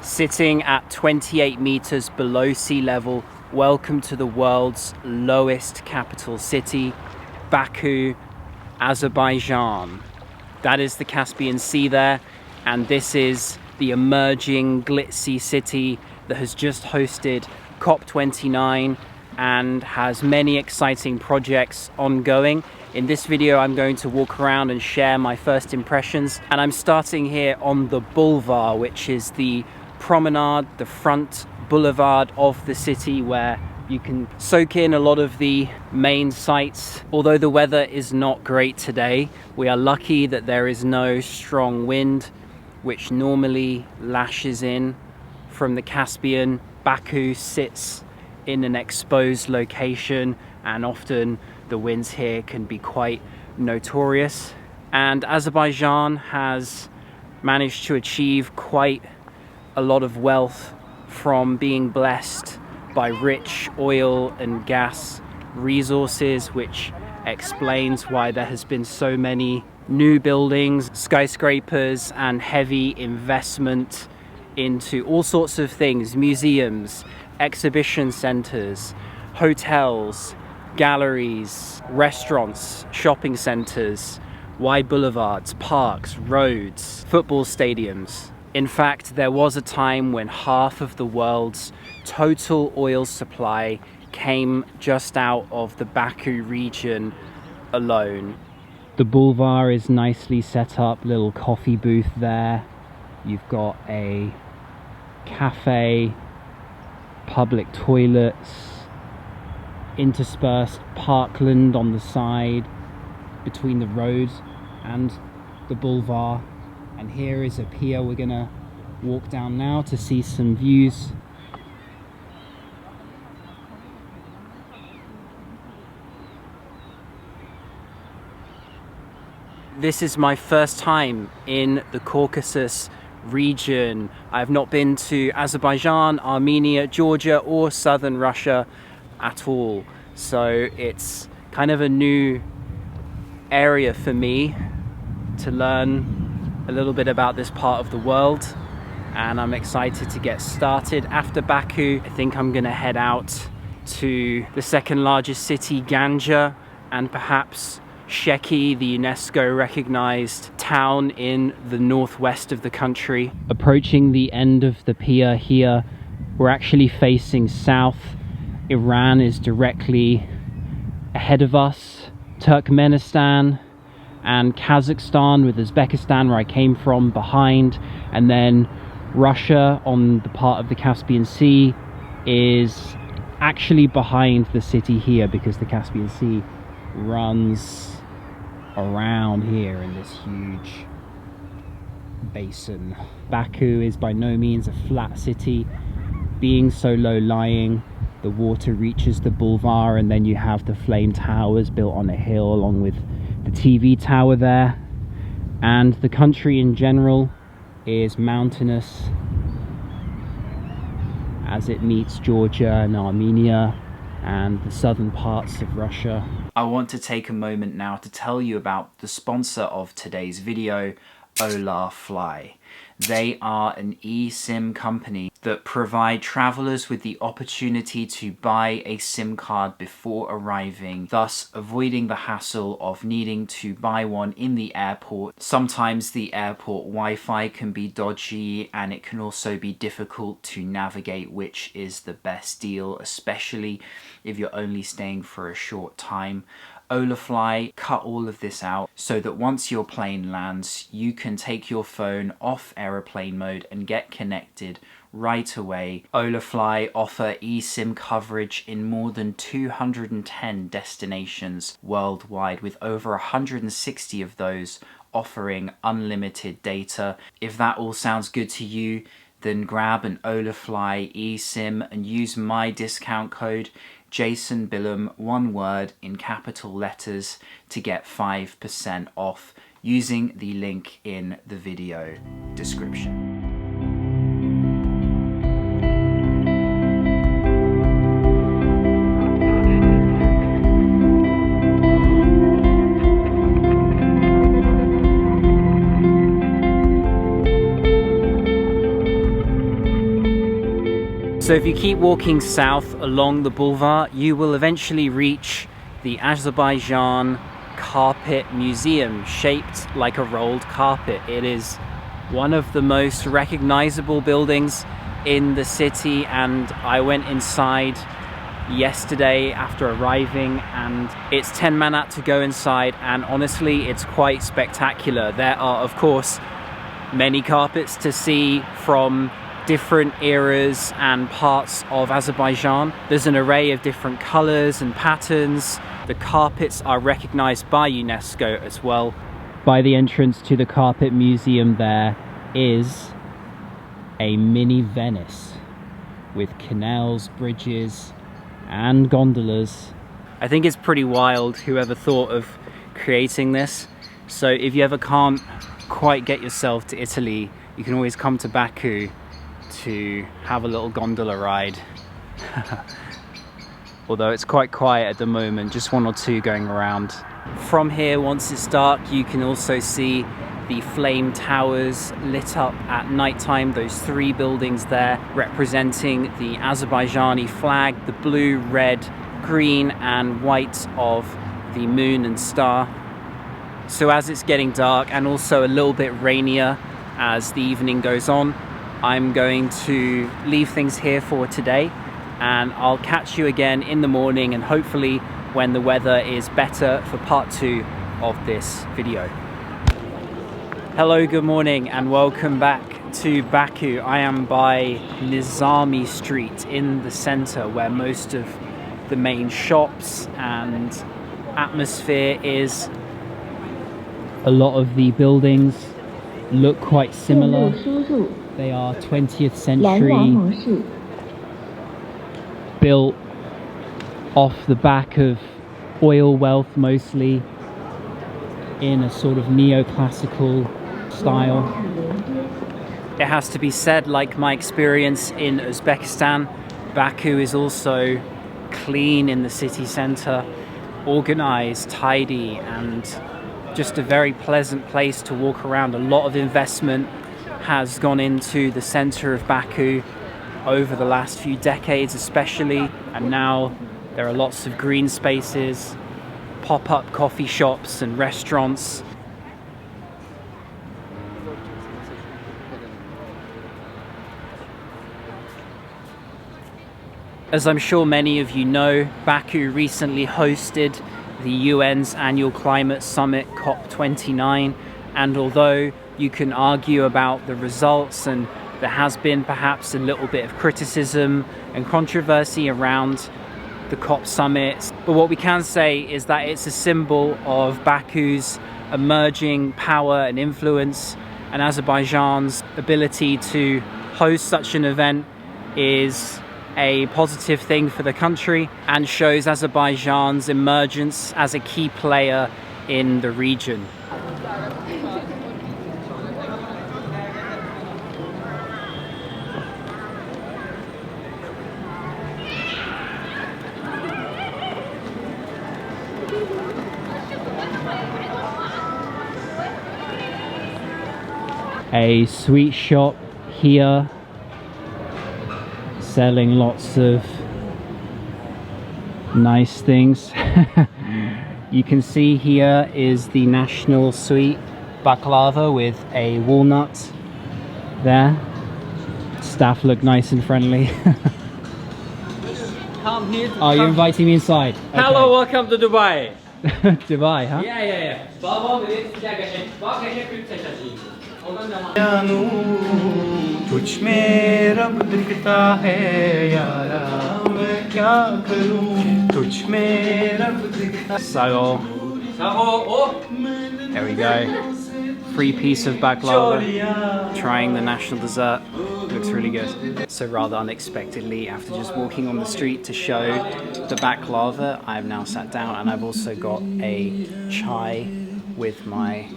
Sitting at 28 meters below sea level, welcome to the world's lowest capital city, Baku, Azerbaijan. That is the Caspian Sea there, and this is the emerging glitzy city that has just hosted COP29 and has many exciting projects ongoing. In this video, I'm going to walk around and share my first impressions, and I'm starting here on the boulevard, which is the promenade, the front boulevard of the city, where you can soak in a lot of the main sights. Although the weather is not great today, we are lucky that there is no strong wind, which normally lashes in from the Caspian. Baku sits in an exposed location, and often the winds here can be quite notorious. And Azerbaijan has managed to achieve quite a lot of wealth from being blessed by rich oil and gas resources, which explains why there has been so many new buildings, skyscrapers, and heavy investment into all sorts of things: museums, exhibition centers, hotels, galleries, restaurants, shopping centers, wide boulevards, parks, roads, football stadiums. In fact, there was a time when half of the world's total oil supply came just out of the Baku region alone. The boulevard is nicely set up, little coffee booth there. You've got a cafe, public toilets, interspersed parkland on the side between the road and the boulevard. And here is a pier we're gonna walk down now to see some views. This is my first time in the Caucasus region. I've not been to Azerbaijan, Armenia, Georgia, or southern Russia at all. So it's kind of a new area for me to learn a little bit about this part of the world, and I'm excited to get started. After Baku, I think I'm gonna head out to the second largest city, Ganja, and perhaps Sheki, the UNESCO recognized town in the northwest of the country. Approaching the end of the pier here, we're actually facing south. Iran is directly ahead of us. Turkmenistan and Kazakhstan, with Uzbekistan, where I came from, behind. And then Russia on the part of the Caspian Sea is actually behind the city here, because the Caspian Sea runs around here in this huge basin. Baku is by no means a flat city. Being so low lying, the water reaches the boulevard, and then you have the flame towers built on a hill along with the TV tower there. And the country in general is mountainous as it meets Georgia and Armenia and the southern parts of Russia. I want to take a moment now to tell you about the sponsor of today's video, Holafly. They are an eSIM company that provide travelers with the opportunity to buy a SIM card before arriving, thus avoiding the hassle of needing to buy one in the airport. Sometimes the airport Wi-Fi can be dodgy, and it can also be difficult to navigate which is the best deal, especially if you're only staying for a short time. Holafly cut all of this out so that once your plane lands, you can take your phone off aeroplane mode and get connected right away. Holafly offer eSIM coverage in more than 210 destinations worldwide, with over 160 of those offering unlimited data. If that all sounds good to you, then grab an Holafly eSIM and use my discount code Jason Billum, one word in capital letters, to get 5% off using the link in the video description. So if you keep walking south along the boulevard, you will eventually reach the Azerbaijan Carpet Museum, shaped like a rolled carpet. It is one of the most recognizable buildings in the city, and I went inside yesterday after arriving, and it's 10 manat to go inside, and honestly it's quite spectacular. There are of course many carpets to see from different eras and parts of Azerbaijan. There's an array of different colors and patterns. The carpets are recognized by UNESCO as well. By the entrance to the Carpet Museum there is a mini Venice with canals, bridges and gondolas. I think it's pretty wild whoever thought of creating this. So if you ever can't quite get yourself to Italy, you can always come to Baku to have a little gondola ride. Although it's quite quiet at the moment, just one or two going around. From here, once it's dark, you can also see the flame towers lit up at nighttime. Those three buildings there representing the Azerbaijani flag, the blue, red, green and white of the moon and star. So as it's getting dark and also a little bit rainier as the evening goes on, I'm going to leave things here for today, and I'll catch you again in the morning and hopefully when the weather is better for part 2 of this video. Hello, good morning and welcome back to Baku. I am by Nizami Street in the center where most of the main shops and atmosphere is. A lot of the buildings look quite similar. They are 20th century, built off the back of oil wealth mostly, in a sort of neoclassical style. It has to be said, like my experience in Uzbekistan, Baku is also clean in the city centre, organised, tidy and just a very pleasant place to walk around. A lot of investment has gone into the centre of Baku over the last few decades especially, and now there are lots of green spaces, pop-up coffee shops and restaurants. As I'm sure many of you know, Baku recently hosted the UN's annual climate summit COP29, and although you can argue about the results and there has been perhaps a little bit of criticism and controversy around the COP summit, but what we can say is that it's a symbol of Baku's emerging power and influence, and Azerbaijan's ability to host such an event is a positive thing for the country and shows Azerbaijan's emergence as a key player in the region. A sweet shop here selling lots of nice things. You can see here is the national sweet baklava with a walnut there. Staff look nice and friendly. Come here. Oh, you're inviting me inside? Okay. Hello, welcome to Dubai. Dubai, huh? Yeah. तुझ में रब दिखता है यारा मैं क्या करूं तुझ में रब दिखता Sago. There we go. Free piece of baklava. Trying the national dessert. Looks really good. So rather unexpectedly, after just walking on the street to show the baklava, I've now sat down and I've also got a chai with my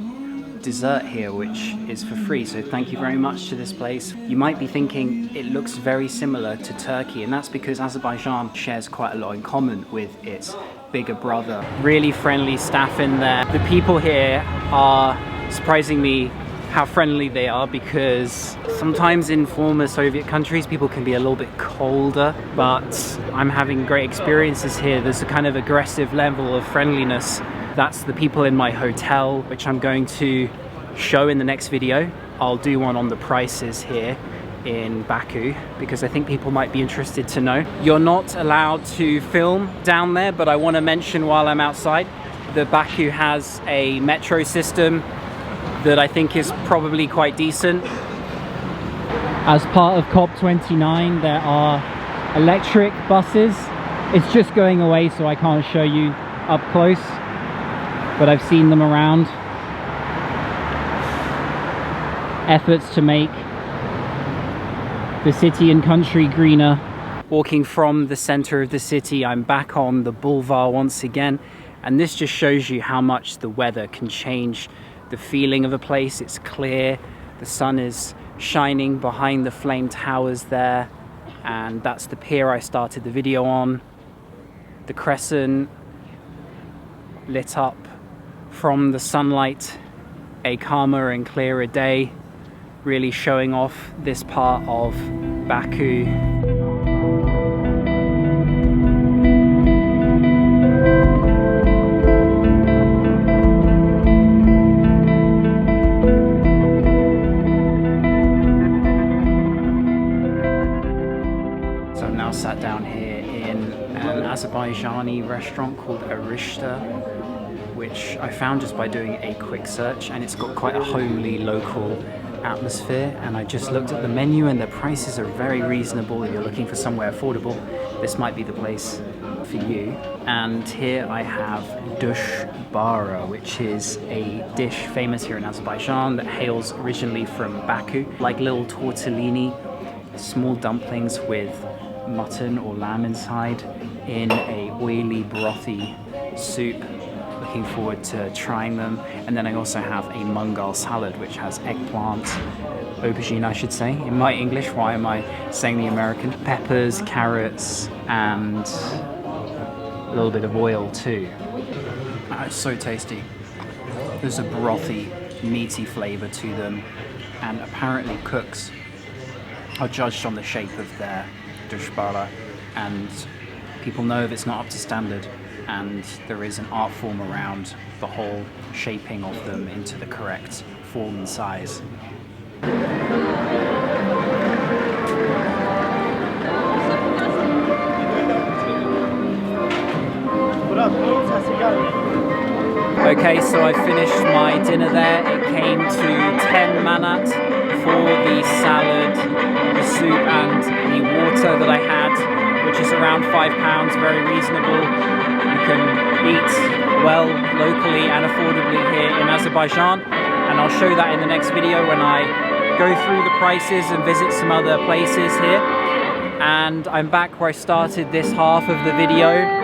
dessert here, which is for free, so thank you very much to this place. You might be thinking it looks very similar to Turkey, and that's because Azerbaijan shares quite a lot in common with its bigger brother. Really friendly staff in there. The people here are surprisingly how friendly they are, because sometimes in former Soviet countries people can be a little bit colder, but I'm having great experiences here. There's a kind of aggressive level of friendliness. That's the people in my hotel, which I'm going to show in the next video. I'll do one on the prices here in Baku, because I think people might be interested to know. You're not allowed to film down there, but I want to mention while I'm outside, that Baku has a metro system that I think is probably quite decent. As part of COP29, there are electric buses. It's just going away, so I can't show you up close, but I've seen them around. Efforts to make the city and country greener. Walking from the center of the city, I'm back on the boulevard once again, and this just shows you how much the weather can change the feeling of a place. It's clear, the sun is shining behind the flame towers there, and that's the pier I started the video on. The crescent lit up from the sunlight, a calmer and clearer day, really showing off this part of Baku. So I'm now sat down here in an Azerbaijani restaurant called Arishta, which I found just by doing a quick search, and it's got quite a homely local atmosphere. And I just looked at the menu and the prices are very reasonable. If you're looking for somewhere affordable, this might be the place for you. And here I have dush bara, which is a dish famous here in Azerbaijan that hails originally from Baku, like little tortellini, small dumplings with mutton or lamb inside in a oily, brothy soup. Looking forward to trying them. And then I also have a mangal salad, which has eggplant, aubergine I should say, in my English, why am I saying the American? Peppers, carrots, and a little bit of oil too. It's so tasty. There's a brothy, meaty flavour to them, and apparently cooks are judged on the shape of their dushbara, and people know if it's not up to standard, and there is an art form around the whole shaping of them into the correct form and size. Okay, so I finished my dinner there. It came to 10 manat for the salad, the soup and the water that I had, which is around £5, very reasonable. You can eat well locally and affordably here in Azerbaijan, and I'll show that in the next video when I go through the prices and visit some other places here. And I'm back where I started this half of the video,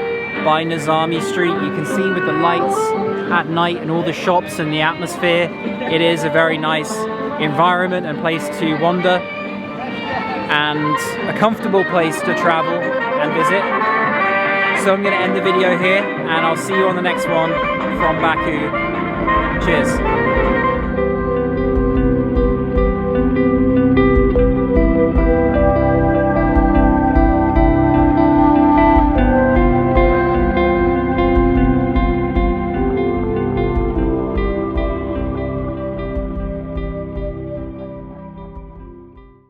by Nizami Street. You can see with the lights at night and all the shops and the atmosphere, it is a very nice environment and place to wander, and a comfortable place to travel and visit. So I'm going to end the video here, and I'll see you on the next one from Baku. Cheers.